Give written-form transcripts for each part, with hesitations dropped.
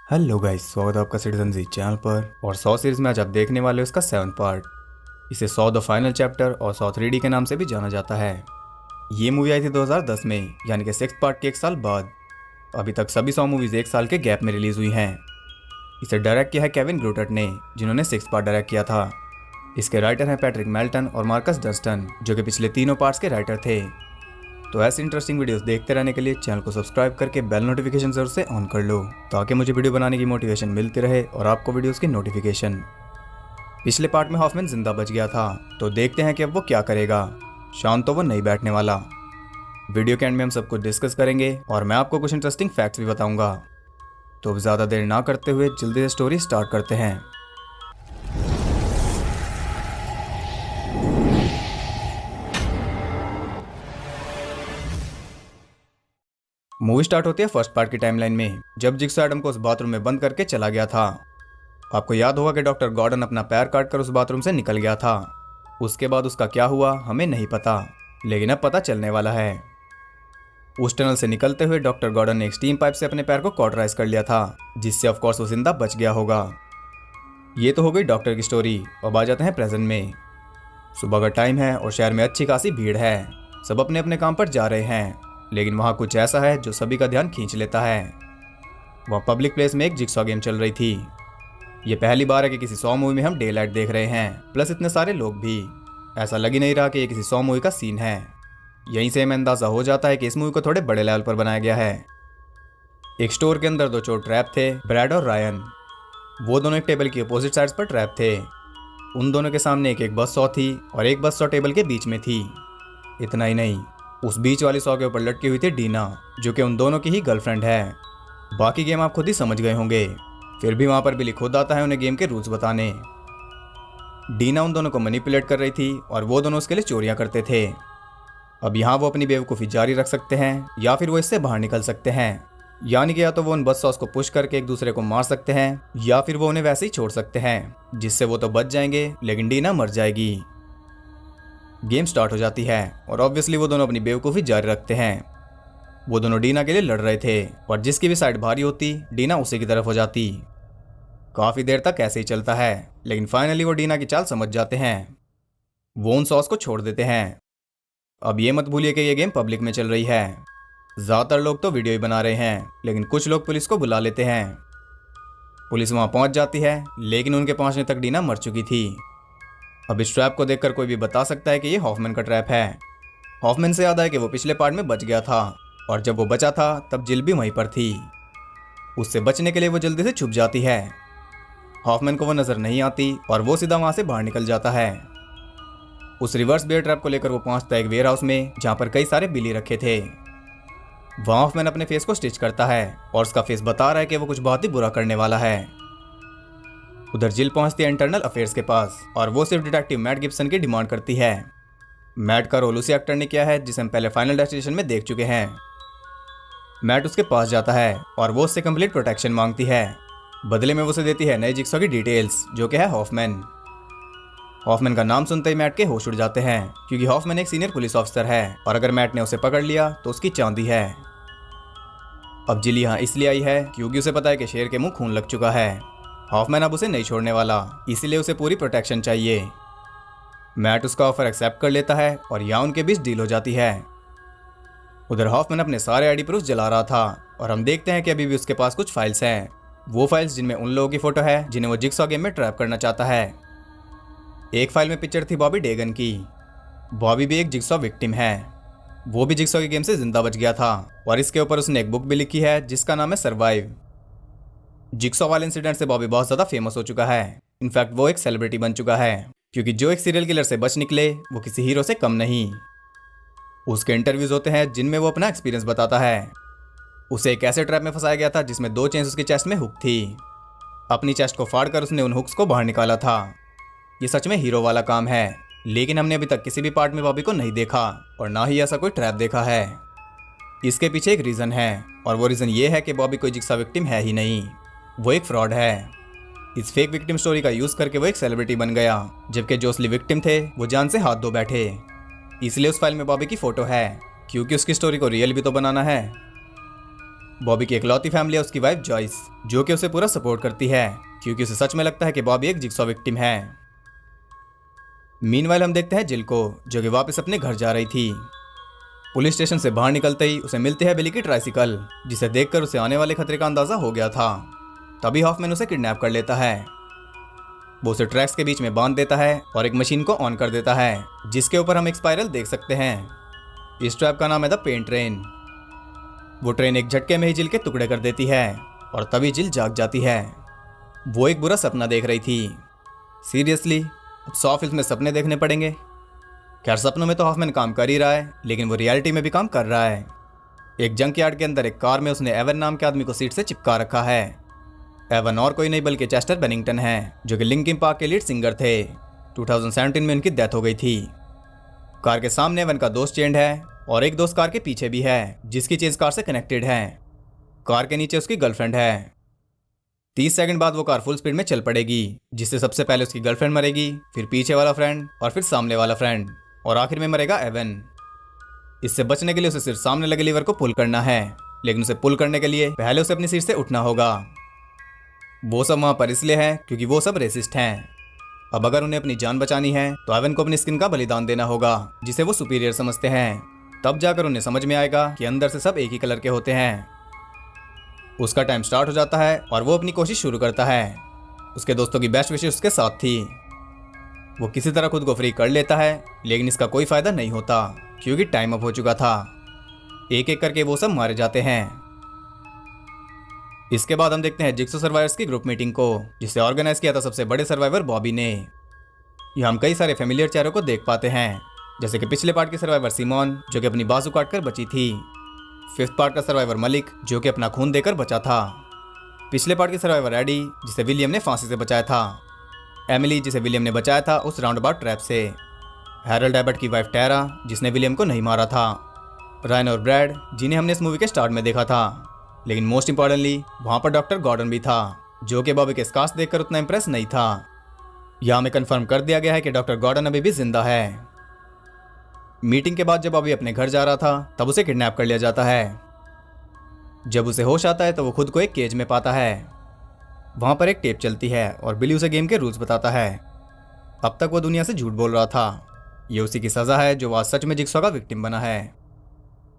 Hello guys, स्वागत है आपका सिटीजन जी चैनल पर। और 100 सीरीज में आज आप देखने वाले हो इसका 7th पार्ट। इसे 100 द फाइनल चैप्टर और 100 3D के नाम से भी जाना जाता है। ये मूवी आई थी 2010 में, यानी कि 6th पार्ट के 1 साल बाद। अभी तक सभी 100 मूवीज 1 साल के गैप में रिलीज हुई हैं। इसे डायरेक्ट किया है केविन ग्रुटट ने, जिन्होंने 6th पार्ट डायरेक्ट किया था। इसके राइटर हैं पैट्रिक मेल्टन और मार्कस डस्टन, जो कि पिछले तीनों पार्ट्स के राइटर थे। तो ऐसी इंटरेस्टिंग वीडियोस देखते रहने के लिए चैनल को सब्सक्राइब करके बेल नोटिफिकेशन जरूर से ऑन कर लो, ताकि मुझे वीडियो बनाने की मोटिवेशन मिलती रहे और आपको वीडियोस की नोटिफिकेशन। पिछले पार्ट में हॉफमैन जिंदा बच गया था, तो देखते हैं कि अब वो क्या करेगा। शाम तो वो नहीं बैठने वाला। वीडियो के एंड में हम सब कुछ डिस्कस करेंगे और मैं आपको कुछ इंटरेस्टिंग फैक्ट्स भी बताऊंगा। तो अब ज़्यादा देर ना करते हुए जल्दी से स्टोरी स्टार्ट करते हैं। मूवी स्टार्ट होती है फर्स्ट पार्ट की टाइमलाइन में, जब जिक्सो एडम को उस बाथरूम में बंद करके चला गया था। आपको याद होगा कि डॉक्टर गॉर्डन अपना पैर काटकर उस बाथरूम से निकल गया था। उसके बाद उसका क्या हुआ हमें नहीं पता, लेकिन अब पता चलने वाला है। उस टनल से निकलते हुए डॉक्टर गॉर्डन ने एक स्टीम पाइप से अपने पैर को कॉटराइज कर लिया था, जिससे ऑफकोर्स वो जिंदा बच गया होगा। ये तो हो गई डॉक्टर की स्टोरी। अब आ जाते हैं प्रेजेंट में। सुबह का टाइम है और शहर में अच्छी खासी भीड़ है। सब अपने अपने काम पर जा रहे हैं, लेकिन वहाँ कुछ ऐसा है जो सभी का ध्यान खींच लेता है। वहाँ पब्लिक प्लेस में एक जिक्सॉ गेम चल रही थी। ये पहली बार है कि किसी 100 मूवी में हम डे लाइट देख रहे हैं, प्लस इतने सारे लोग भी। ऐसा लग ही नहीं रहा कि ये किसी 100 मूवी का सीन है। यहीं से हमें अंदाजा हो जाता है कि इस मूवी को थोड़े बड़े लेवल पर बनाया गया है। एक स्टोर के अंदर दो चोर ट्रैप थे, ब्रैड और रायन। वो दोनों एक टेबल की अपोजिट साइड्स पर ट्रैप थे। उन दोनों के सामने एक बस सॉ थी और एक बस सॉ टेबल के बीच में थी। इतना ही नहीं, उस बीच वाली सॉ के ऊपर लटकी हुई थी डीना, जो कि उन दोनों की ही गर्लफ्रेंड है। बाकी गेम आप खुद ही समझ गए होंगे। फिर भी वहां पर बिली खुद आता है उन्हें गेम के रूल्स बताने। डीना उन दोनों को मैनिपुलेट कर रही थी और वो दोनों उसके लिए चोरियां करते थे। अब यहाँ वो अपनी बेवकूफ़ी जारी रख सकते हैं या फिर वो इससे बाहर निकल सकते हैं। यानी कि या तो वो उन बस सॉस को पुश करके एक दूसरे को मार सकते हैं, या फिर वो उन्हें वैसे ही छोड़ सकते हैं, जिससे वो तो बच जाएंगे लेकिन डीना मर जाएगी। गेम स्टार्ट हो जाती है और ऑब्वियसली वो दोनों अपनी बेवकूफ़ी जारी रखते हैं। वो दोनों डीना के लिए लड़ रहे थे और जिसकी भी साइड भारी होती डीना उसी की तरफ हो जाती। काफ़ी देर तक ऐसे ही चलता है, लेकिन फाइनली वो डीना की चाल समझ जाते हैं। वो उन सॉस को छोड़ देते हैं। अब ये मत भूलिए कि ये गेम पब्लिक में चल रही है। ज़्यादातर लोग तो वीडियो ही बना रहे हैं, लेकिन कुछ लोग पुलिस को बुला लेते हैं। पुलिस वहाँ पहुँच जाती है, लेकिन उनके पहुँचने तक डीना मर चुकी थी। अब इस ट्रैप को देखकर कोई भी बता सकता है कि ये हॉफमैन का ट्रैप है। हॉफमैन से याद है कि वो पिछले पार्ट में बच गया था, और जब वो बचा था तब जिल भी वहीं पर थी। उससे बचने के लिए वो जल्दी से छुप जाती है। हॉफमैन को वो नजर नहीं आती और वो सीधा वहां से बाहर निकल जाता है। उस रिवर्स बेयर ट्रैप को लेकर वो पहुंचता है एक वेयर हाउस में, जहां पर कई सारे बिल्ली रखे थे। वहां हॉफमैन अपने फेस को स्टिच करता है और उसका फेस बता रहा है कि वो कुछ बहुत ही बुरा करने वाला है। उधर जिल पहुंचती है इंटरनल अफेयर्स के पास और वो सिर्फ डिटेक्टिव मैट गिब्सन की डिमांड करती है। मैट का रोल उसी एक्टर ने किया है जिसे हम पहले फाइनल डेस्टिनेशन में देख चुके हैं। मैट उसके पास जाता है और वो उससे कंप्लीट प्रोटेक्शन मांगती है। बदले में वो उसे देती है नई जिक्सॉ की डिटेल्स, जो कि है हॉफमैन। हॉफमैन का नाम सुनते ही मैट के होश उड़ जाते हैं, क्योंकि हॉफमैन एक सीनियर पुलिस ऑफिसर है और अगर मैट ने उसे पकड़ लिया तो उसकी चांदी है। अब जिल यहाँ इसलिए आई है क्योंकि उसे पता है कि शेर के मुंह खून लग चुका है। हॉफमैन अब उसे नहीं छोड़ने वाला, इसीलिए उसे पूरी प्रोटेक्शन चाहिए। मैट उसका ऑफर एक्सेप्ट कर लेता है और यहाँ उनके बीच डील हो जाती है। उधर हॉफमैन अपने सारे आईडी प्रूफ जला रहा था और हम देखते हैं कि अभी भी उसके पास कुछ फाइल्स हैं। वो फाइल्स जिनमें उन लोगों की फोटो है जिन्हें वो जिक्सॉ गेम में ट्रैप करना चाहता है। एक फाइल में पिक्चर थी बॉबी डेगन की। बॉबी भी एक जिक्सॉ विक्टिम है। वो भी जिक्सॉ के गेम से जिंदा बच गया था और इसके ऊपर उसने एक बुक भी लिखी है जिसका नाम है सर्वाइव। जिक्सॉ वाले इंसिडेंट से बॉबी बहुत ज़्यादा फेमस हो चुका है। इनफैक्ट वो एक सेलिब्रिटी बन चुका है, क्योंकि जो एक सीरियल किलर से बच निकले वो किसी हीरो से कम नहीं। उसके इंटरव्यूज होते हैं जिनमें वो अपना एक्सपीरियंस बताता है। उसे एक ऐसे ट्रैप में फंसाया गया था जिसमें 2 चेन्स उसकी चेस्ट में हुक थी। अपनी चेस्ट को फाड़कर उसने उन हुक्स को बाहर निकाला था। ये सच में हीरो वाला काम है, लेकिन हमने अभी तक किसी भी पार्ट में बॉबी को नहीं देखा और ना ही ऐसा कोई ट्रैप देखा है। इसके पीछे एक रीज़न है और वो रीज़न ये है कि बॉबी कोई जिक्सॉ विक्टिम है ही नहीं, वो एक फ्रॉड है। इस फेक विक्टिम स्टोरी का यूज़ करके वो एक सेलिब्रिटी बन गया, जबकि जो असली विक्टिम थे वो जान से हाथ धो बैठे। इसलिए उस फाइल में बॉबी की फ़ोटो है, क्योंकि उसकी स्टोरी को रियल भी तो बनाना है। बॉबी की इकलौती फैमिली है उसकी वाइफ जॉयस, जो कि उसे पूरा सपोर्ट करती है क्योंकि उसे सच में लगता है कि बॉबी एक जिक्सॉ विक्टिम है। मीनवाइल हम देखते हैं जिल को, जो कि वापस अपने घर जा रही थी। पुलिस स्टेशन से बाहर निकलते ही उसे मिलती है बिली की ट्राइसिकल, जिसे देखकर उसे आने वाले खतरे का अंदाजा हो गया था। तभी हॉफमैन उसे किडनैप कर लेता है। वो उसे ट्रैक्स के बीच में बांध देता है और एक मशीन को ऑन कर देता है, जिसके ऊपर हम एक स्पाइरल देख सकते हैं। इस ट्रैप का नाम है द पेन ट्रेन। वो ट्रेन एक झटके में ही जिल के टुकड़े कर देती है और तभी जिल जाग जाती है। वो एक बुरा सपना देख रही थी। सीरियसली 100 फिल्म में सपने देखने पड़ेंगे। खैर, सपनों में तो हॉफमैन काम कर ही रहा है, लेकिन वो रियलिटी में भी काम कर रहा है। एक जंक यार्ड के अंदर एक कार में उसने एवन नाम के आदमी को सीट से चिपका रखा है। एवन और कोई नहीं बल्कि चेस्टर बेनिंगटन है, जो कि लिंकिन पार्क के लीड सिंगर थे। 2017 में उनकी डेथ हो गई थी। कार के सामने एवन का दोस्त चेंड है और एक दोस्त कार के पीछे भी है, जिसकी चेंज कार से कनेक्टेड है। कार के नीचे उसकी गर्लफ्रेंड है। 30 सेकंड बाद वो कार फुल स्पीड में चल पड़ेगी, जिससे सबसे पहले उसकी गर्लफ्रेंड मरेगी, फिर पीछे वाला फ्रेंड और फिर सामने वाला फ्रेंड और आखिर में मरेगा एवन। इससे बचने के लिए उसे सिर्फ सामने लगे लीवर को पुल करना है, लेकिन उसे पुल करने के लिए पहले उसे अपनी सीट से उठना होगा। वो सब वहां पर इसलिए है क्योंकि वो सब रेसिस्ट हैं। अब अगर उन्हें अपनी जान बचानी है तो एवन को अपनी स्किन का बलिदान देना होगा, जिसे वो सुपीरियर समझते हैं। तब जाकर उन्हें समझ में आएगा कि अंदर से सब एक ही कलर के होते हैं। उसका टाइम स्टार्ट हो जाता है और वो अपनी कोशिश शुरू करता है। उसके दोस्तों की बेस्ट विशेष उसके साथ थी। वो किसी तरह खुद को फ्री कर लेता है, लेकिन इसका कोई फायदा नहीं होता क्योंकि टाइम अप हो चुका था। एक एक करके वो सब मारे जाते हैं। इसके बाद हम देखते हैं जिक्सॉ सर्वाइवर्स की ग्रुप मीटिंग को, जिसे ऑर्गेनाइज किया था सबसे बड़े सर्वाइवर बॉबी ने। यहाँ हम कई सारे फेमिलियर चेहरों को देख पाते हैं, जैसे कि पिछले पार्ट की सर्वाइवर सिमोन, जो कि अपनी बाजू काटकर बची थी। 5th पार्ट का सर्वाइवर मलिक, जो कि अपना खून देकर बचा था। पिछले पार्ट की सर्वाइवर एडी, जिसे विलियम ने फांसी से बचाया था। एमिली, जिसे विलियम ने बचाया था उस राउंड अबाउट ट्रैप से। हैरोल्ड एबट की वाइफ टेरा, जिसने विलियम को नहीं मारा था। रायन और ब्रैड, जिन्हें हमने इस मूवी के स्टार्ट में देखा था। लेकिन मोस्ट इंपॉर्टेंटली वहां पर डॉक्टर गॉर्डन भी था, जो कि बॉबी के स्कार्स देखकर उतना इंप्रेस नहीं था। यहां में कंफर्म कर दिया गया है कि डॉक्टर गॉर्डन अभी भी जिंदा है। मीटिंग के बाद जब बॉबी अपने घर जा रहा था तब उसे किडनैप कर लिया जाता है। जब उसे होश आता है तो वो खुद को एक केज में पाता है। वहां पर एक टेप चलती है और बिली उसे गेम के रूल्स बताता है। अब तक वो दुनिया से झूठ बोल रहा था। ये उसी की सजा है जो आज सच में जिक्सॉ का विक्टिम बना है।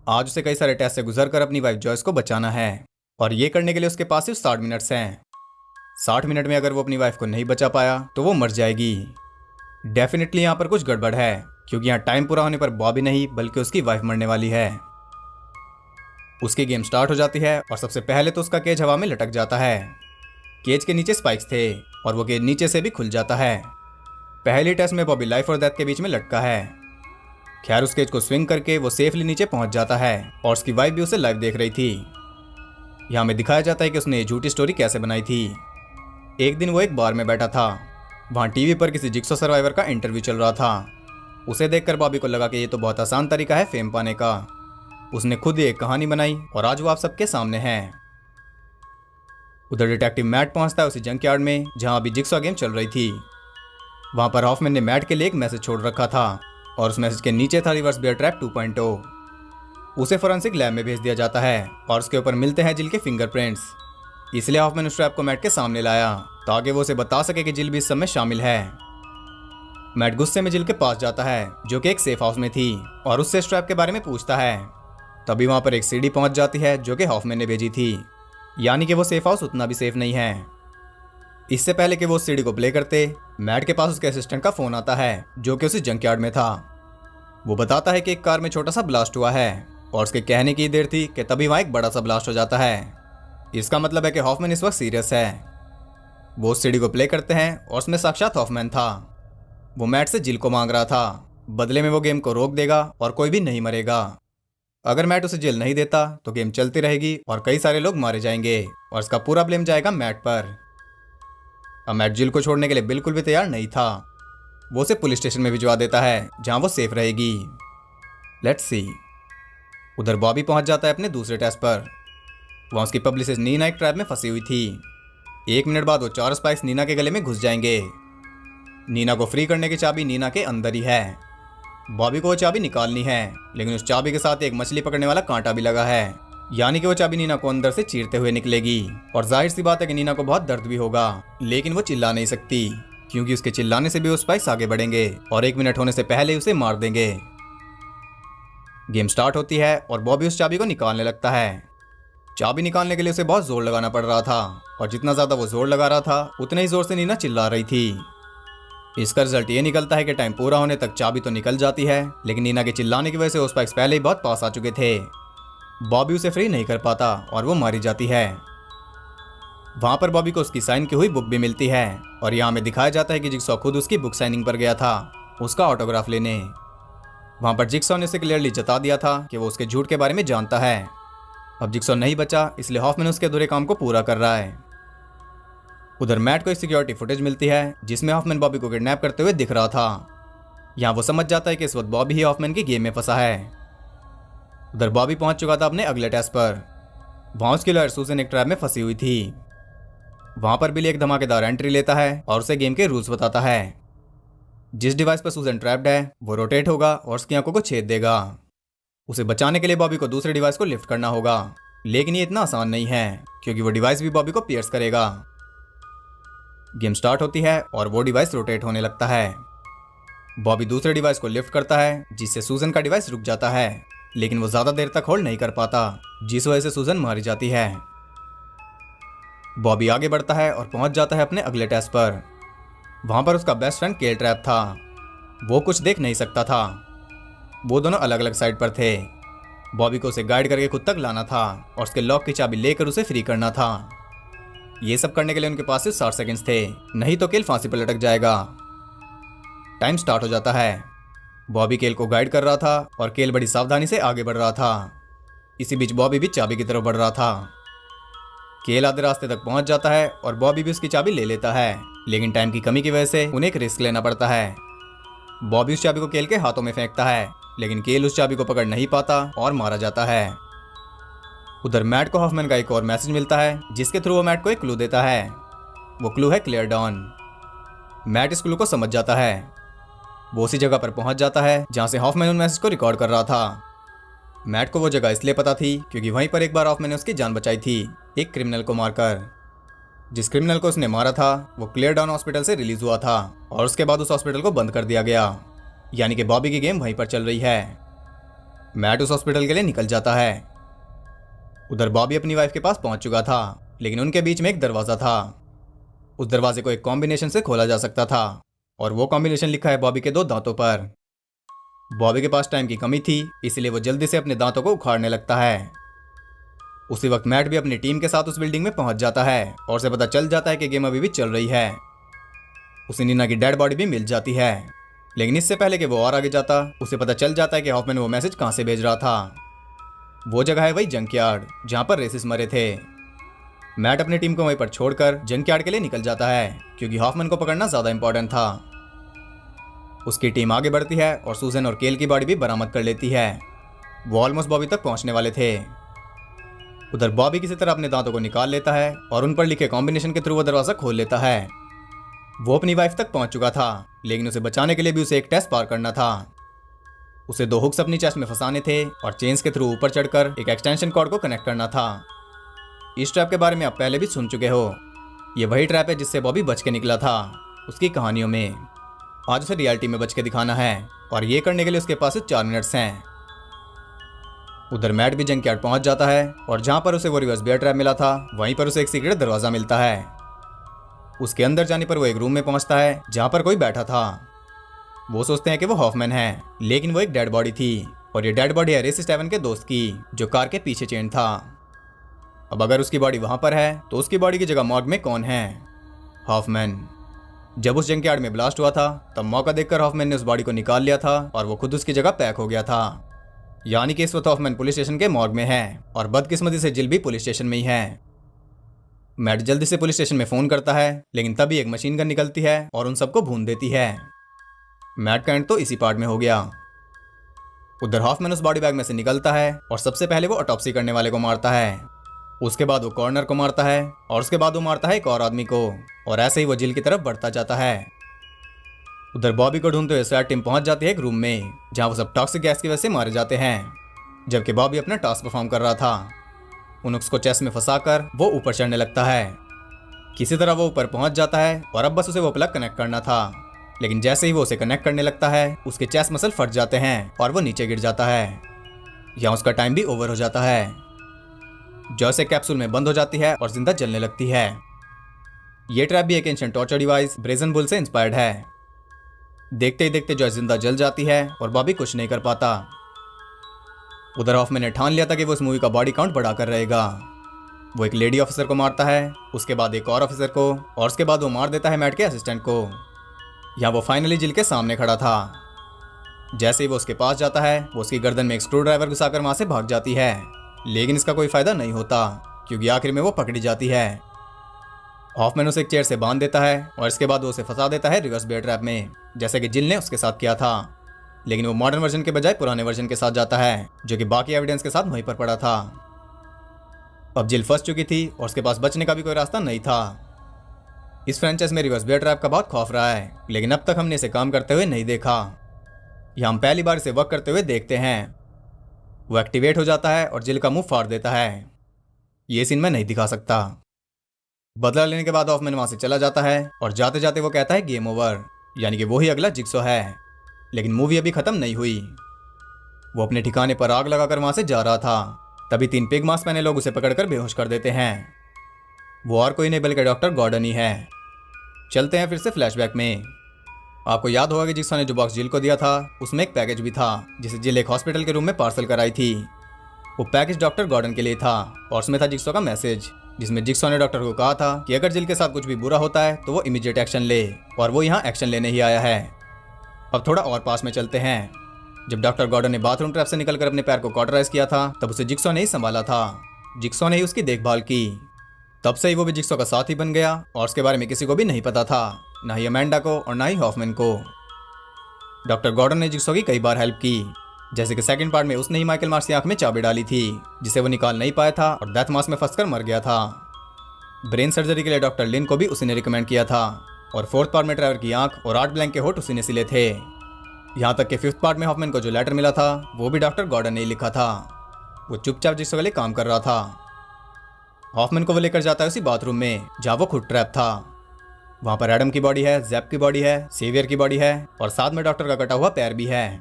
आज उसे कई सारे टेस्ट से गुजरकर अपनी वाइफ जॉयस को बचाना है और ये करने के लिए उसके पास सिर्फ 60 मिनट्स हैं। 60 मिनट में अगर वो अपनी वाइफ को नहीं बचा पाया तो वो मर जाएगी। डेफिनेटली यहाँ पर कुछ गड़बड़ है, क्योंकि यहाँ टाइम पूरा होने पर बॉबी नहीं बल्कि उसकी वाइफ मरने वाली है। उसकी गेम स्टार्ट हो जाती है और सबसे पहले तो उसका केज हवा में लटक जाता है। केज के नीचे स्पाइक्स थे और वो केज नीचे से भी खुल जाता है। पहली टेस्ट में बॉबी लाइफ और डेथ के बीच में लटका है। खैर, उस केज को स्विंग करके वो सेफली नीचे पहुंच जाता है और उसकी वाइफ भी उसे लाइव देख रही थी। यहाँ में दिखाया जाता है कि उसने ये झूठी स्टोरी कैसे बनाई थी। एक दिन वो एक बार में बैठा था। वहाँ टीवी पर किसी जिक्सॉ सर्वाइवर का इंटरव्यू चल रहा था। उसे देखकर बॉबी को लगा कि ये तो बहुत आसान तरीका है फेम पाने का। उसने खुद ही एक कहानी बनाई और आज वो आप सबके सामने है। उधर डिटेक्टिव मैट पहुंचता है उसी जंकयार्ड में जहां अभी जिक्सॉ गेम चल रही थी। वहां पर हॉफमैन ने मैट के लिए एक मैसेज छोड़ रखा था और उस मैसेज के नीचे था रिवर्स बियर ट्रैप 2.0। उसे फोरेंसिक लैब में भेज दिया जाता है और उसके ऊपर मिलते हैं जिल के फिंगरप्रिंट्स। इसलिए हॉफमैन उस ट्रैप को मैट के सामने लाया ताकि वो उसे बता सके कि जिल भी इस सब में शामिल है। मैट गुस्से में जिल के पास जाता है, जो कि एक सेफ हाउस में थी, और उससे इस ट्रैप के बारे में पूछता है। तभी वहां पर एक सीडी पहुंच जाती है जो कि हॉफमैन ने भेजी थी, यानी कि वो सेफ हाउस उतना भी सेफ नहीं है। इससे पहले कि वो उस सीडी को प्ले करते, मैट के पास उसके असिस्टेंट का फोन आता है जो कि उसी जंकयार्ड में था। वो बताता है कि एक कार में छोटा सा ब्लास्ट हुआ है और उसके कहने की देर थी कि तभी वहां एक बड़ा सा ब्लास्ट हो जाता है। इसका मतलब है कि हॉफमैन इस वक्त सीरियस है। वो उस सीडी को प्ले करते हैं और उसमें साक्षात हॉफमैन था। वो मैट से जिल को मांग रहा था, बदले में वो गेम को रोक देगा और कोई भी नहीं मरेगा। अगर मैट उसे जेल नहीं देता तो गेम चलती रहेगी और कई सारे लोग मारे जाएंगे और इसका पूरा ब्लेम जाएगा मैट पर। अब मैट जिल को छोड़ने के लिए बिल्कुल भी तैयार नहीं था। वो उसे पुलिस स्टेशन में भिजवा देता है जहां वो सेफ रहेगी। Let's see. उधर बॉबी पहुंच जाता है अपने दूसरे टेस्ट पर। वहां उसकी पब्लिसिस्ट नीना एक ट्रैप में फंसी हुई थी। 1 मिनट बाद वो 4 स्पाइक्स नीना के गले में घुस जाएंगे। नीना को फ्री करने की चाबी नीना के अंदर ही है। बॉबी को वो चाबी निकालनी है, लेकिन उस चाबी के साथ एक मछली पकड़ने वाला कांटा भी लगा है। यानी कि वो चाबी नीना को अंदर से चीरते हुए निकलेगी और जाहिर सी बात है कि नीना को बहुत दर्द भी होगा, लेकिन वो चिल्ला नहीं सकती क्योंकि उसके चिल्लाने से भी वो स्पाइक्स आगे बढ़ेंगे और 1 मिनट होने से पहले उसे मार देंगे। गेम स्टार्ट होती है और बॉबी उस चाबी को निकालने लगता है। चाबी निकालने के लिए उसे बहुत जोर लगाना पड़ रहा था और जितना ज्यादा वो जोर लगा रहा था उतने ही जोर से नीना चिल्ला रही थी। इसका रिजल्ट ये निकलता है कि टाइम पूरा होने तक चाबी तो निकल जाती है, लेकिन नीना के चिल्लाने की वजह से वो स्पाइक्स पहले ही बहुत पास आ चुके थे। बॉबी उसे फ्री नहीं कर पाता और वो मारी जाती है। वहां पर बॉबी को उसकी साइन की हुई बुक भी मिलती है और यहाँ हमें दिखाया जाता है कि जिक्सॉ खुद उसकी बुक साइनिंग पर गया था उसका ऑटोग्राफ लेने। वहां पर जिक्सॉ ने उसे क्लियरली जता दिया था कि वो उसके झूठ के बारे में जानता है। अब जिक्सॉ नहीं बचा, इसलिए हॉफमैन उसके अधूरे काम को पूरा कर रहा है। उधर मैट को एक सिक्योरिटी फुटेज मिलती है जिसमें हॉफमैन बॉबी को किडनैप करते हुए दिख रहा था। यहाँ वो समझ जाता है कि इस वक्त बॉबी ही हॉफमैन की गेम में फंसा है। उधर बॉबी पहुंच चुका था अपने अगले टेस्ट पर। वहां उसकी लॉयर सूजन एक ट्रैप में फंसी हुई थी। वहां पर बिली एक धमाकेदार एंट्री लेता है और उसे गेम के रूल्स बताता है। जिस डिवाइस पर सूजन ट्रैप्ड है वो रोटेट होगा और उसकी आंखों को छेद देगा। उसे बचाने के लिए बॉबी को दूसरे डिवाइस को लिफ्ट करना होगा, लेकिन ये इतना आसान नहीं है क्योंकि वो डिवाइस भी बॉबी को पियर्स करेगा। गेम स्टार्ट होती है और वो डिवाइस रोटेट होने लगता है। बॉबी दूसरे डिवाइस को लिफ्ट करता है जिससे सूजन का डिवाइस रुक जाता है, लेकिन वो ज्यादा देर तक होल्ड नहीं कर पाता, जिस वजह से सूजन मारी जाती है। बॉबी आगे बढ़ता है और पहुंच जाता है अपने अगले टेस्ट पर। वहां पर उसका बेस्ट फ्रेंड केल ट्रैप था। वो कुछ देख नहीं सकता था। वो दोनों अलग अलग साइड पर थे। बॉबी को उसे गाइड करके खुद तक लाना था और उसके लॉक की चाबी लेकर उसे फ्री करना था। ये सब करने के लिए उनके पास सिर्फ 60 सेकंड्स थे, नहीं तो केल फांसी पर लटक जाएगा। टाइम स्टार्ट हो जाता है। बॉबी केल को गाइड कर रहा था और केल बड़ी सावधानी से आगे बढ़ रहा था। इसी बीच बॉबी भी चाबी की तरफ बढ़ रहा था। केल आधे रास्ते तक पहुंच जाता है और बॉबी भी उसकी चाबी ले लेता है, लेकिन टाइम की कमी की वजह से उन्हें एक रिस्क लेना पड़ता है। बॉबी उस चाबी को केल के हाथों में फेंकता है, लेकिन केल उस चाबी को पकड़ नहीं पाता और मारा जाता है। उधर मैट को हॉफमैन का एक और मैसेज मिलता है जिसके थ्रू वो मैट को एक क्लू देता है। वो क्लू है क्लियर डॉन। मैट इस क्लू को समझ जाता है। वो उसी जगह पर पहुंच जाता है जहां से हॉफमैन उन मैसेज को रिकॉर्ड कर रहा था। मैट को वो जगह इसलिए पता थी क्योंकि वहीं पर एक बार हॉफमैन ने उसकी जान बचाई थी, एक क्रिमिनल को मारकर। जिस क्रिमिनल को उसने मारा था वो क्लियर डॉन हॉस्पिटल से रिलीज हुआ था और उसके बाद उस हॉस्पिटल को बंद कर दिया गया, यानी कि बॉबी की गेम वहीं पर चल रही है। मैट उस हॉस्पिटल के लिए निकल जाता है। उधर बॉबी अपनी वाइफ के पास पहुंच चुका था, लेकिन उनके बीच में एक दरवाजा था। उस दरवाजे को एक कॉम्बिनेशन से खोला जा सकता था और वो कॉम्बिनेशन लिखा है बॉबी के 2 दांतों पर। बॉबी के पास टाइम की कमी थी, इसलिए वो जल्दी से अपने दांतों को उखाड़ने लगता है। उसी वक्त मैट भी अपनी टीम के साथ उस बिल्डिंग में पहुंच जाता है और उसे पता चल जाता है कि गेम अभी भी चल रही है। उसे नीना की डेड बॉडी भी मिल जाती है, लेकिन इससे पहले कि वो और आगे जाता उसे पता चल जाता है कि हॉफमैन वो मैसेज कहां से भेज रहा था। वो जगह है वही जंकयार्ड जहां पर रेसिस मरे थे। मैट अपनी टीम को वहीं पर छोड़कर जंकयार्ड के लिए निकल जाता है क्योंकि हॉफमैन को पकड़ना ज्यादा इंपॉर्टेंट था। उसकी टीम आगे बढ़ती है और सूजन और केल की बॉडी भी बरामद कर लेती है। वो ऑलमोस्ट बॉबी तक पहुंचने वाले थे। उधर बॉबी किसी तरह अपने दांतों को निकाल लेता है और उन पर लिखे कॉम्बिनेशन के थ्रू वो दरवाजा खोल लेता है। वो अपनी वाइफ तक पहुंच चुका था, लेकिन उसे बचाने के लिए भी उसे एक टेस्ट पार करना था। उसे 2 हुक्स अपनी चेस्ट में फंसाने थे और चेन्स के थ्रू ऊपर चढ़कर एक एक्सटेंशन कॉर्ड को कनेक्ट करना था। इस ट्रैप के बारे में आप पहले भी सुन चुके हो। ये वही ट्रैप है जिससे बॉबी बच के निकला था उसकी कहानियों में। आज उसे रियलिटी में बच के दिखाना है और ये करने के लिए उसके पास 4 मिनट्स हैं। उधर मैट भी जंकयार्ड पहुंच जाता है और जहां पर उसे वो रिवर्स बेयर ट्रैप मिला था वहीं पर उसे एक सीक्रेट दरवाजा मिलता है। उसके अंदर जाने पर वो एक रूम में पहुंचता है जहां पर कोई बैठा था। वो सोचते हैं कि वो हॉफमैन है, लेकिन वो एक डेड बॉडी थी और ये डेड बॉडी है रेसिस एवन के दोस्त की जो कार के पीछे चेन था। अब अगर उसकी बॉडी वहां पर है तो उसकी बॉडी की जगह मॉर्ग में कौन है? हॉफमैन। जब उस जंकयार्ड में ब्लास्ट हुआ था तब मौका देखकर हॉफमैन ने उस बॉडी को निकाल लिया था और वो खुद उसकी जगह पैक हो गया था। यानी कि इस वक्त हॉफमैन पुलिस स्टेशन के मॉर्ग में है और बदकिस्मती से जिल भी पुलिस स्टेशन में ही है। मैट जल्दी से पुलिस स्टेशन में फोन करता है, लेकिन तभी एक मशीन गन निकलती है और उन सबको भून देती है। मैट का एंड तो इसी पार्ट में हो गया। उधर हॉफमैन उस बॉडी बैग में से निकलता है और सबसे पहले वो ऑटोप्सी करने वाले को मारता है। उसके बाद वो कॉर्नर को मारता है और उसके बाद वो मारता है एक और आदमी को, और ऐसे ही वो जिल की तरफ बढ़ता जाता है। उधर बॉबी को ढूंढते हुए स्वैट टीम पहुंच जाती है एक रूम में जहां वो सब टॉक्सिक गैस की वजह से मारे जाते हैं, जबकि बॉबी अपना टास्क परफॉर्म कर रहा था। उन हुक्स को चेस्ट में फंसाकर वो ऊपर चढ़ने लगता है। किसी तरह वो ऊपर पहुंच जाता है और अब बस उसे वो प्लग कनेक्ट करना था। लेकिन जैसे ही वो उसे कनेक्ट करने लगता है उसके चेस्ट मसल फट जाते हैं और वो नीचे गिर जाता है। यहाँ उसका टाइम भी ओवर हो जाता है। जॉयस एक कैप्सूल में बंद हो जाती है और जिंदा जलने लगती है। ये ट्रैप भी एक ancient torture device brazen bull से इंस्पायर्ड है। देखते ही देखते जॉयस जिंदा जल जाती है और बॉबी कुछ नहीं कर पाता। उधर हॉफमैन ने ठान लिया था कि वो इस मूवी का बॉडी काउंट बढ़ाकर रहेगा। वो एक लेडी ऑफिसर को मारता है, उसके बाद एक और ऑफिसर को, और उसके बाद वो मार देता है मैट के असिस्टेंट को। यहाँ वो फाइनली जिल के सामने खड़ा था। जैसे ही वो उसके पास जाता है वो उसकी गर्दन में एक स्क्रू ड्राइवर घुसाकर वहां से भाग जाती है, लेकिन इसका कोई फायदा नहीं होता क्योंकि आखिर में वो पकड़ी जाती है। हॉफमैन उसे एक चेयर से बांध देता है और इसके बाद वो उसे फंसा देता है रिवर्स बेयर ट्रैप में, जैसे कि जिल ने उसके साथ किया था। लेकिन वो मॉडर्न वर्जन के बजाय पुराने वर्जन के साथ जाता है जो कि बाकी एविडेंस के साथ वहीं पर पड़ा था। अब जिल फंस चुकी थी और उसके पास बचने का भी कोई रास्ता नहीं था। इस फ्रेंचाइज में रिवर्स बेयर ट्रैप का बहुत खौफ रहा है, लेकिन अब तक हमने इसे काम करते हुए नहीं देखा। यह हम पहली बार इसे वर्क करते हुए देखते हैं। वो एक्टिवेट हो जाता है और जिल का मुंह फाड़ देता है। ये सीन मैं नहीं दिखा सकता। बदला लेने के बाद हॉफमैन वहां से चला जाता है और जाते जाते वो कहता है गेम ओवर, यानी कि वो ही अगला जिक्सॉ है। लेकिन मूवी अभी खत्म नहीं हुई। वो अपने ठिकाने पर आग लगाकर वहां से जा रहा था, तभी 3 पिग मास्क पहने लोग उसे पकड़कर बेहोश कर देते हैं। वो और कोई नहीं बल्कि डॉक्टर गॉर्डन ही है। चलते हैं फिर से फ्लैशबैक में। आपको याद होगा कि जिक्सॉ ने जो बॉक्स जिल को दिया था उसमें एक पैकेज भी था जिसे जिल एक हॉस्पिटल के रूम में पार्सल कराई थी। वो पैकेज डॉक्टर गॉर्डन के लिए था और उसमें था जिक्सॉ का मैसेज, जिसमें जिक्सॉ ने डॉक्टर को कहा था कि अगर जिल के साथ कुछ भी बुरा होता है तो वो इमीडिएट एक्शन ले, और वो यहाँ एक्शन लेने ही आया है। अब थोड़ा और पास में चलते हैं। जब डॉक्टर गॉर्डन ने बाथरूम ट्रैप से निकलकर अपने पैर को कॉटराइज किया था तब उसे जिक्सॉ ने ही संभाला था। जिक्सॉ ने ही उसकी देखभाल की। तब से ही वो भी जिक्सॉ का साथी बन गया और उसके बारे में किसी को भी नहीं पता था, ना ही अमेंडा को और ना ही हॉफमैन को। डॉक्टर गॉर्डन ने जिक्सॉ की कई बार हेल्प की, जैसे कि सेकंड पार्ट में उसने ही माइकल मार्स की आंख में चाबी डाली थी जिसे वो निकाल नहीं पाया था और डेथ मास्क में फंसकर मर गया था। ब्रेन सर्जरी के लिए डॉक्टर लिन को भी उसी ने रिकमेंड किया था और फोर्थ पार्ट में ट्रेवर की आंख और आर्ट ब्लैंक के होठ उसी ने सिले थे। यहाँ तक कि फिफ्थ पार्ट में हॉफमैन को जो लेटर मिला था वो भी डॉक्टर गॉर्डन ने ही लिखा था। वो चुपचाप जिक्सॉ के लिए काम कर रहा था। हॉफमैन को वो लेकर जाता है उसी बाथरूम में जहाँ वो खुद ट्रैप था। वहाँ पर एडम की बॉडी है, जैप की बॉडी है, सेवियर की बॉडी है और साथ में डॉक्टर का कटा हुआ पैर भी है।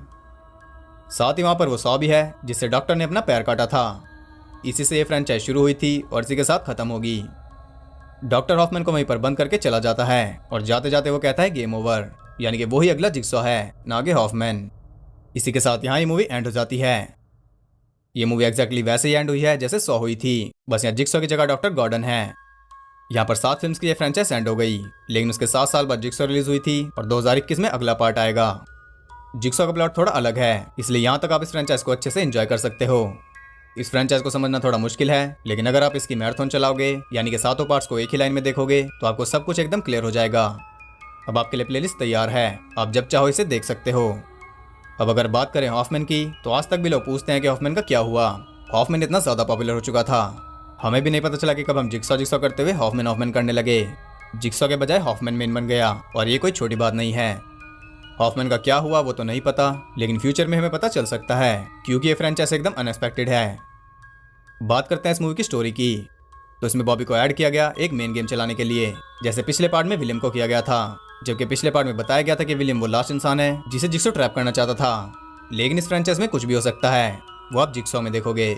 साथ ही वहाँ पर वो सॉ भी है जिससे डॉक्टर ने अपना पैर काटा था। इसी से ये फ्रेंचाइज शुरू हुई थी और इसी के साथ खत्म होगी। डॉक्टर हॉफमैन को वहीं पर बंद करके चला जाता है और जाते जाते वो कहता है गेम ओवर, यानी कि वो ही अगला जिक्सॉ है, ना कि हॉफमैन। इसी के साथ यहाँ ये मूवी एंड हो जाती है। ये मूवी एग्जैक्टली वैसे ही एंड हुई है जैसे सॉ हुई थी, बस यहाँ जिक्सॉ की जगह डॉक्टर गॉर्डन है। यहाँ पर 7 फिल्म्स की ये फ्रेंचाइज एंड हो गई, लेकिन उसके 7 साल बाद जिक्सॉ रिलीज हुई थी और 2021 में अगला पार्ट आएगा। जिक्सॉ का प्लॉट थोड़ा अलग है, इसलिए यहाँ तक आप इस फ्रेंचाइज को अच्छे से एंजॉय कर सकते हो। इस फ्रेंचाइज को समझना थोड़ा मुश्किल है, लेकिन अगर आप इसकी मैराथन चलाओगे, यानी कि 7 पार्ट्स को एक ही लाइन में देखोगे, तो आपको सब कुछ एकदम क्लियर हो जाएगा। अब आपके लिए प्लेलिस्ट तैयार है, आप जब चाहो इसे देख सकते हो। अब अगर बात करें हॉफमैन की, तो आज तक भी लोग पूछते हैं कि हॉफमैन का क्या हुआ। हॉफमैन इतना ज्यादा पॉपुलर हो चुका था, हमें भी नहीं पता चला कि कब हम जिक्सॉ करते हुए हॉफमैन करने लगे। जिक्सॉ के बजाय हॉफमैन मेन बन गया और ये कोई छोटी बात नहीं है। हॉफमैन का क्या हुआ वो तो नहीं पता, लेकिन फ्यूचर में हमें पता चल सकता है क्योंकि ये फ्रेंचाइज एकदम अनएक्सपेक्टेड है। बात करते हैं इस मूवी की स्टोरी की, तो इसमें बॉबी को ऐड किया गया एक मेन गेम चलाने के लिए, जैसे पिछले पार्ट में विलियम को किया गया था। जबकि पिछले पार्ट में बताया गया था कि विलियम वो लास्ट इंसान है जिसे जिक्सॉ ट्रैप करना चाहता था। लेकिन इस फ्रेंचाइज में कुछ भी हो सकता है, वो आप जिक्सॉ में देखोगे।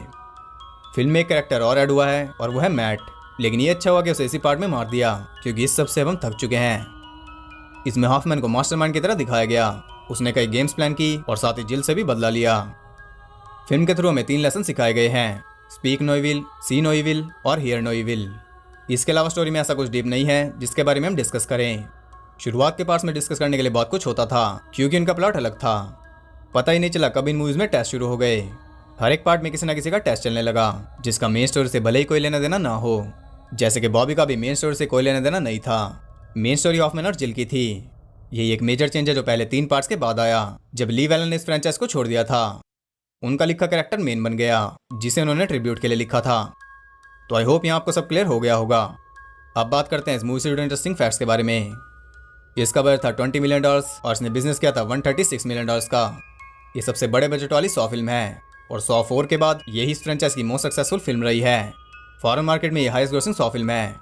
फिल्म में एक कैरेक्टर और ऐड हुआ है और वो है मैट, लेकिन ये अच्छा हुआ कि उसे इसी पार्ट में मार दिया क्योंकि इस सब से हम थक चुके हैं। इसमें हॉफमैन को मास्टरमाइंड की तरह दिखाया गया, उसने कई गेम्स प्लान की और साथ ही जिल से भी बदला लिया। फिल्म के थ्रू हमें 3 लेसन सिखाए गए हैं, स्पीक नो इविल, सी नो इविल और हियर नो इविल। इसके अलावा स्टोरी में ऐसा कुछ डीप नहीं है जिसके बारे में हम डिस्कस करें। शुरुआत के पार्ट्स में डिस्कस करने के लिए बहुत कुछ होता था क्योंकि इनका प्लॉट अलग था। पता ही नहीं चला कब इन मूवीज में टेस्ट शुरू हो गए। हर एक पार्ट में किसी न किसी का टेस्ट चलने लगा जिसका मेन स्टोरी से भले ही कोई लेना देना ना हो। जैसे कि बॉबी का भी मेन स्टोरी से कोई लेना देना नहीं था। मेन स्टोरी हॉफमैन और जिल की थी। यही एक मेजर चेंज है जो पहले 3 पार्ट्स के बाद आया, जब ली वैलन ने इस फ्रेंचाइज को छोड़ दिया था। उनका लिखा कैरेक्टर मेन बन गया जिसे उन्होंने ट्रिब्यूट के लिए लिखा था। तो आई होप यहाँ आपको सब क्लियर हो गया होगा। अब बात करते हैं इस मूवी से जुड़े इंटरेस्टिंग फैक्ट्स के बारे में। इसका बजट था $20 मिलियन और इसने बिजनेस किया था $136 मिलियन का। ये सबसे बड़े बजट वाली 100 फिल्म है और 100 4 के बाद यही इस फ्रेंचाइज की मोस्ट सक्सेसफुल फिल्म रही है। फॉरेन मार्केट में ये हाईएस्ट ग्रोसिंग 100 फिल्म है।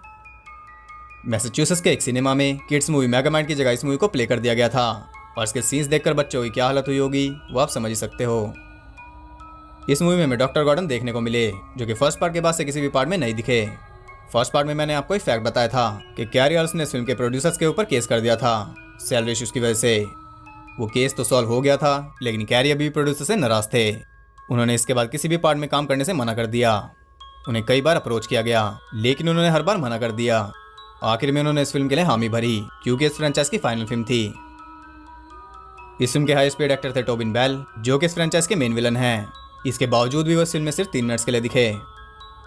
मैसाचुसेट्स के एक सिनेमा में किड्स मूवी मेगामाइंड की जगह इस मूवी को प्ले कर दिया गया था और इसके सीन्स देखकर बच्चों की क्या हालत हुई होगी वो आप समझ ही सकते हो। इस मूवी में हमें डॉक्टर गॉर्डन देखने को मिले जो कि फर्स्ट पार्ट के बाद से किसी भी पार्ट में नहीं दिखे। फर्स्ट पार्ट में मैंने आपको एक फैक्ट बताया था कि कैरी ऑल्सन ने इस फिल्म के प्रोड्यूसर्स के ऊपर केस कर दिया था सैलरी इश्यूज की वजह से। वो केस तो सॉल्व हो गया था लेकिन कैरी अभी प्रोड्यूसर से नाराज थे। उन्होंने इसके बाद किसी भी पार्ट में काम करने से मना कर दिया। उन्हें कई बार अप्रोच किया गया लेकिन उन्होंने हर बार मना कर दिया। आखिर में उन्होंने इस फिल्म के लिए हामी भरी क्योंकि इस फ्रेंचाइज की फाइनल फिल्म थी। इस फिल्म के हाईएस्ट पेड एक्टर थे टोबिन बेल जो कि इस फ्रेंचाइज के मेन विलन हैं। इसके बावजूद भी वो इस फिल्म में सिर्फ 3 मिनट्स के लिए दिखे।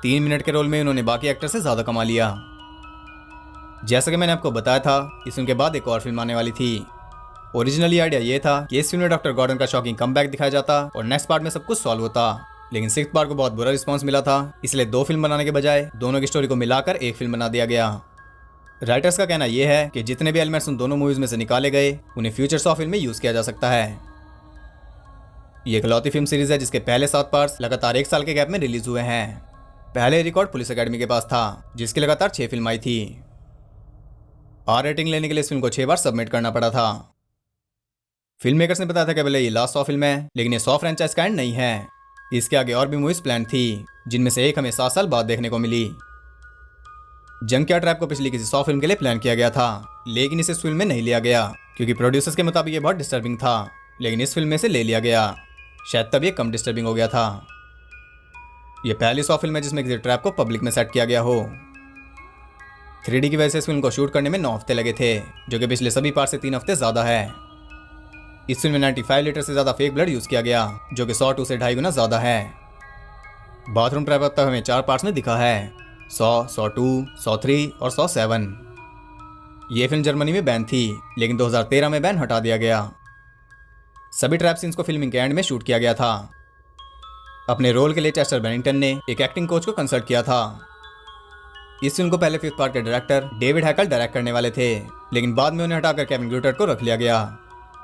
3 मिनट के रोल में उन्होंने बाकी एक्टर से ज्यादा कमा लिया। जैसा कि मैंने आपको बताया था इस फिल्म के बाद एक और फिल्म आने वाली थी। ओरिजिनली आइडिया ये था कि इस फिल्म में डॉक्टर गॉर्डन का शॉकिंग कमबैक दिखाया जाता और नेक्स्ट पार्ट में सब कुछ सॉल्व होता, लेकिन 6th पार्ट को बहुत बुरा रिस्पांस मिला था इसलिए 2 फिल्म बनाने के बजाय दोनों की स्टोरी को मिलाकर एक फिल्म बना दिया गया। राइटर्स का कहना यह है कि जितने भी एलिमेंट्स उन दोनों मूवीज में से निकाले गए उन्हें फ्यूचर्स ऑफ फिल्म में यूज किया जा सकता है। ये इकलौती फिल्म सीरीज है जिसके पहले 7 पार्ट्स लगातार 1 साल के गैप में रिलीज हुए हैं। पहले रिकॉर्ड पुलिस एकेडमी के पास था जिसकी लगातार 6 फिल्म आई थी। आर रेटिंग लेने के लिए इस फिल्म को 6 बार सबमिट करना पड़ा था। फिल्म मेकर्स ने बताया था कि भले ये लास्ट 100 फिल्म है लेकिन ये 100 फ्रेंचाइज का एंड नहीं है। इसके आगे और भी मूवीज प्लान थी जिनमें से एक हमें 7 साल बाद देखने को मिली। जंकयार्ड ट्रैप को पिछली किसी 100 फिल्म के लिए प्लान किया गया था लेकिन इसे इस फिल्म में नहीं लिया गया क्योंकि प्रोड्यूसर्स के मुताबिक ये बहुत डिस्टर्बिंग था, लेकिन इस फिल्म में से ले लिया गया। शायद तब ये कम डिस्टर्बिंग हो गया था। यह पहली 100 फिल्म है जिसमें किसी ट्रैप को पब्लिक में सेट किया गया हो। 3D की वजह से इस फिल्म को शूट करने में 9 हफ्ते लगे थे जो कि पिछले सभी पार्ट से 3 हफ्ते ज्यादा है। इस फिल्म में 95 लीटर से ज्यादा फेक ब्लड यूज किया गया जो कि 102 से 2.5 गुना ज्यादा है। बाथरूम ट्रैप अब तक हमें 4 पार्ट्स में दिखा है, 100, 102, 103 और 107। ये फिल्म जर्मनी में बैन थी लेकिन 2013 में बैन हटा दिया गया। सभी ट्रैप सीन्स को फिल्मिंग के एंड में शूट किया गया था। अपने रोल के लिए चेस्टर बेनिंगटन ने एक एक्टिंग कोच को कंसल्ट किया था। इस फिल्म को पहले 5th पार्ट के डायरेक्टर डेविड हैकल डायरेक्ट करने वाले थे लेकिन बाद में उन्हें हटाकर केविन ग्लूटर्ड को रख लिया गया।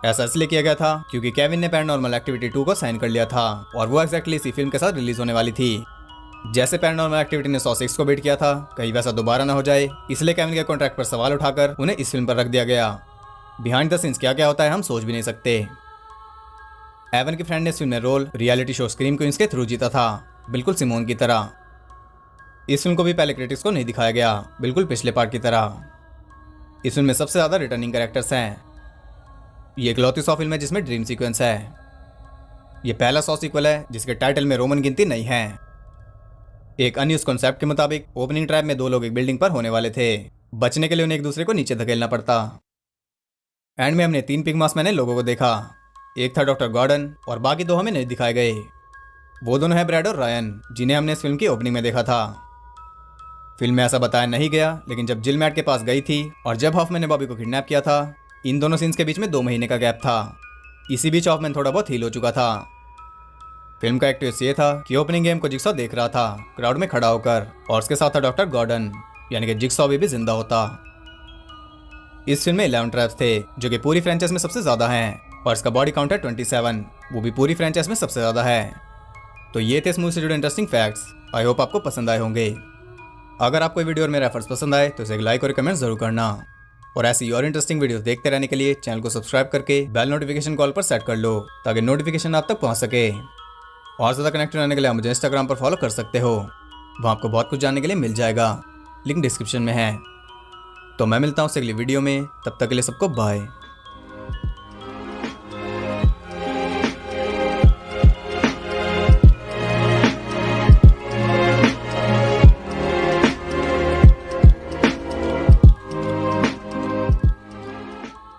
ऐसा इसलिए किया गया था क्योंकि केविन ने पैरानॉर्मल एक्टिविटी 2 को साइन कर लिया था और वो एक्जैक्टली इसी फिल्म के साथ रिलीज होने वाली थी। जैसे पैरानॉर्मल एक्टिविटी ने 106 को बीट किया था, कहीं वैसा दोबारा ना हो जाए इसलिए केविन के कॉन्ट्रैक्ट पर सवाल उठाकर उन्हें इस फिल्म पर रख दिया गया। बिहाइंड द सीन्स क्या क्या होता है हम सोच भी नहीं सकते। एवन के फ्रेंड ने इस फिल्म में role reality show Scream Queens के थ्रू जीता था, बिल्कुल सिमोन की तरह। इस फिल्म को भी पहले क्रिटिक्स को नहीं दिखाया गया, बिल्कुल पिछले पार्ट की तरह। इस फिल्म में सबसे ज्यादा रिटर्निंग कैरेक्टर्स हैं। ये इकलौती 100 फिल्म है जिसमें ड्रीम सीक्वेंस है। ये पहला 100 सीक्वल है जिसके टाइटल में रोमन गिनती नहीं है। एक अन्य कॉन्सेप्ट के मुताबिक ओपनिंग ट्रैप में 2 लोग एक बिल्डिंग पर होने वाले थे, बचने के लिए उन्हें एक दूसरे को नीचे धकेलना पड़ता। एंड में हमने 3 पिग मास्क मैन लोगों को देखा, एक था डॉक्टर गॉर्डन और बाकी 2 हमें नहीं दिखाए गए। वो दोनों हैं ब्रैड और रायन जिन्हें हमने इस फिल्म की ओपनिंग में देखा था। फिल्म में ऐसा बताया नहीं गया लेकिन जब जिल मैट के पास गई थी और जब हॉफमैन ने बॉबी को किडनैप किया था, इन दोनों सीन्स के बीच में 2 महीने का गैप था। इसी बीच हॉफमैन थोड़ा बहुत हील हो चुका था। फिल्म का एक ट्विस्ट ये था कि ओपनिंग गेम को जिक्सॉ देख रहा था क्राउड में खड़ा होकर और उसके साथ था डॉक्टर गॉर्डन, यानी कि जिक्सॉ भी जिंदा होता। इस फिल्म में 11 ट्रैप्स थे जो कि पूरी फ्रेंचाइज में सबसे ज्यादा हैं और इसका बॉडी काउंट है 27, वो भी पूरी फ्रेंचाइज में सबसे ज्यादा है। तो ये थे इस मूवी से जुड़े इंटरेस्टिंग फैक्ट्स। आई होप आपको पसंद आए होंगे। अगर आपको वीडियो और मेरे एफर्ट्स पसंद आए तो इसे एक लाइक और कमेंट जरूर करना और ऐसी और इंटरेस्टिंग वीडियोस देखते रहने के लिए चैनल को सब्सक्राइब करके बेल नोटिफिकेशन कॉल पर सेट कर लो ताकि नोटिफिकेशन आप तक पहुंच सके। और ज़्यादा कनेक्ट रहने के लिए आप मुझे इंस्टाग्राम पर फॉलो कर सकते हो, वहाँ आपको बहुत कुछ जानने के लिए मिल जाएगा, लिंक डिस्क्रिप्शन में है। तो मैं मिलता हूँ अगली वीडियो में, तब तक के लिए सबको बाय।